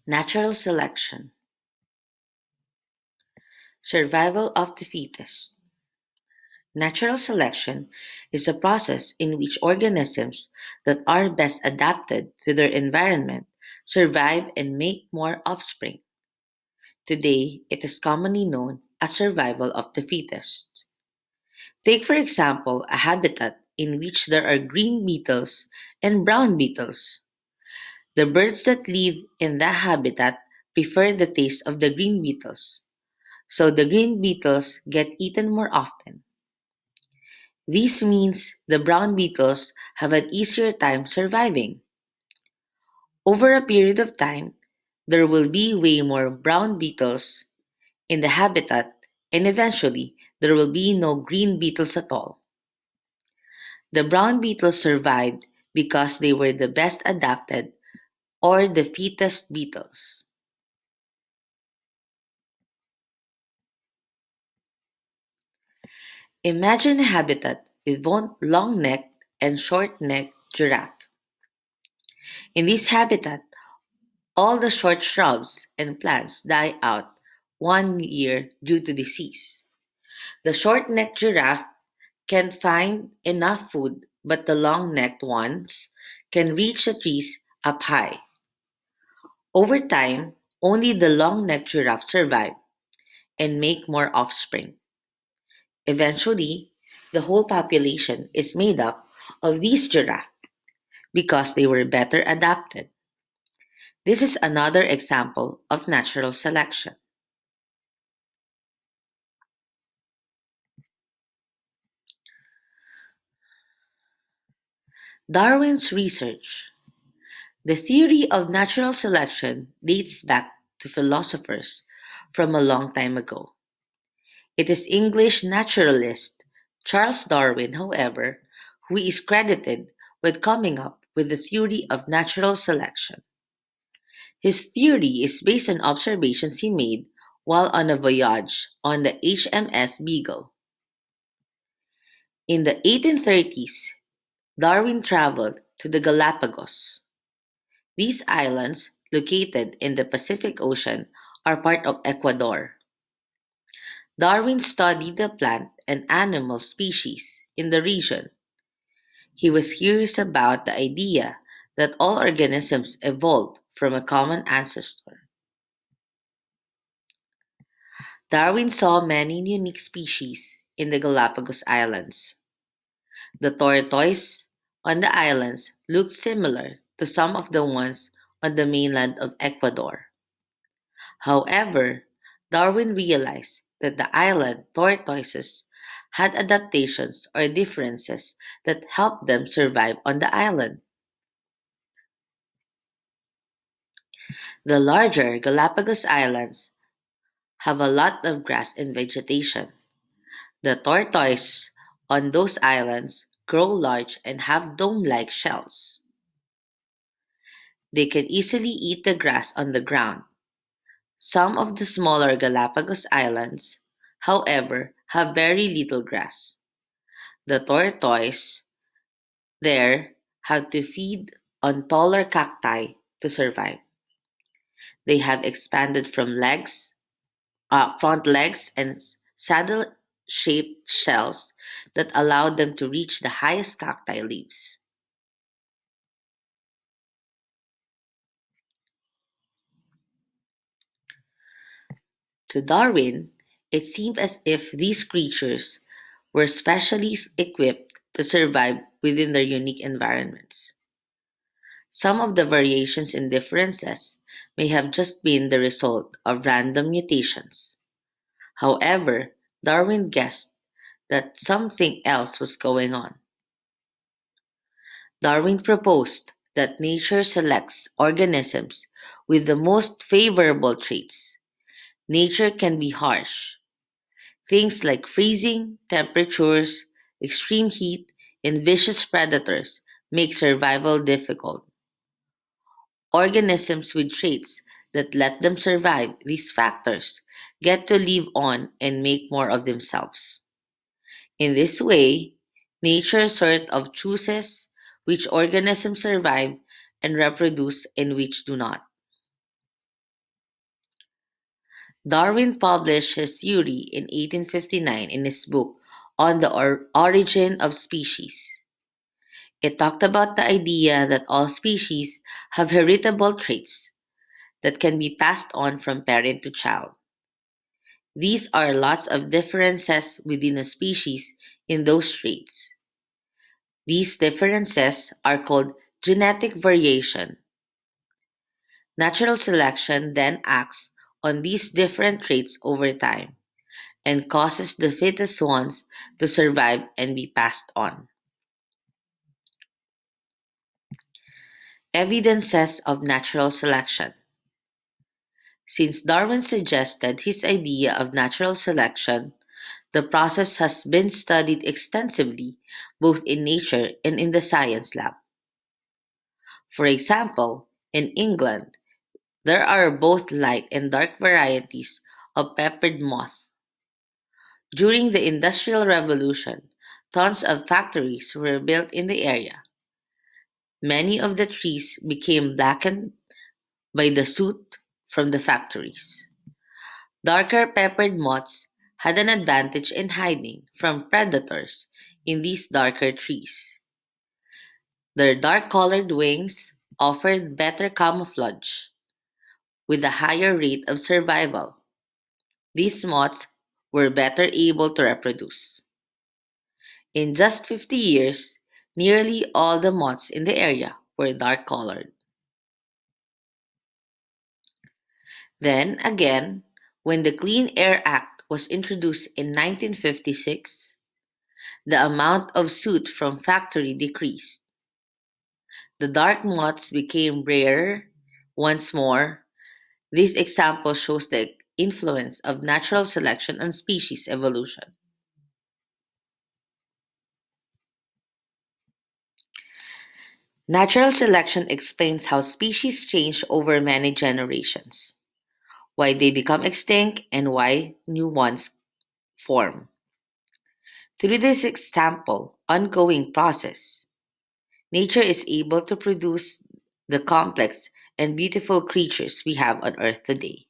Natural selection, survival of the fittest. Natural selection is a process in which organisms that are best adapted to their environment survive and make more offspring. Today, it is commonly known as survival of the fittest. Take, for example, a habitat in which there are green beetles and brown beetles. The birds that live in that habitat prefer the taste of the green beetles, so the green beetles get eaten more often. This means the brown beetles have an easier time surviving. Over a period of time, there will be way more brown beetles in the habitat, and eventually there will be no green beetles at all. The brown beetles survived because they were the best adapted or the fittest beetles. Imagine a habitat with both long-necked and short-necked giraffe. In this habitat, all the short shrubs and plants die out one year due to disease. The short-necked giraffe can find enough food, but the long-necked ones can reach the trees up high. Over time, only the long-necked giraffe survive and make more offspring. Eventually, the whole population is made up of these giraffes because they were better adapted. This is another example of natural selection. Darwin's research. The theory of natural selection dates back to philosophers from a long time ago. It is English naturalist Charles Darwin, however, who is credited with coming up with the theory of natural selection. His theory is based on observations he made while on a voyage on the HMS Beagle. In the 1830s, Darwin traveled to the Galapagos. These islands, located in the Pacific Ocean, are part of Ecuador. Darwin studied the plant and animal species in the region. He was curious about the idea that all organisms evolved from a common ancestor. Darwin saw many unique species in the Galapagos Islands. The tortoise on the islands looked similar to some of the ones on the mainland of Ecuador. However, Darwin realized that the island tortoises had adaptations or differences that helped them survive on the island. The larger Galapagos Islands have a lot of grass and vegetation. The tortoise on those islands grow large and have dome-like shells. They can easily eat the grass on the ground. Some of the smaller Galapagos Islands, however, have very little grass. The tortoise there have to feed on taller cacti to survive. They have expanded front legs and saddle-shaped shells that allow them to reach the highest cacti leaves. To Darwin, it seemed as if these creatures were specially equipped to survive within their unique environments. Some of the variations and differences may have just been the result of random mutations. However, Darwin guessed that something else was going on. Darwin proposed that nature selects organisms with the most favorable traits. Nature can be harsh. Things like freezing temperatures, extreme heat, and vicious predators make survival difficult. Organisms with traits that let them survive these factors get to live on and make more of themselves. In this way, nature sort of chooses which organisms survive and reproduce and which do not. Darwin published his theory in 1859 in his book on the origin of species. It talked about the idea that all species have heritable traits that can be passed on from parent to child. These are lots of differences within a species in those traits. These differences are called genetic variation. Natural selection then acts on these different traits over time and causes the fittest ones to survive and be passed on. Evidences of natural selection. Since Darwin suggested his idea of natural selection, the process has been studied extensively both in nature and in the science lab. For example, in England, there are both light and dark varieties of peppered moth. During the Industrial Revolution, tons of factories were built in the area. Many of the trees became blackened by the soot from the factories. Darker peppered moths had an advantage in hiding from predators in these darker trees. Their dark colored wings offered better camouflage with a higher rate of survival. These moths were better able to reproduce. In just 50 years, nearly all the moths in the area were dark colored. Then again, when the Clean Air Act was introduced in 1956, the amount of soot from factory decreased. The dark moths became rarer once more. This example shows the influence of natural selection on species evolution. Natural selection explains how species change over many generations, why they become extinct, and why new ones form. Through this example, ongoing process, nature is able to produce the complex and beautiful creatures we have on Earth today.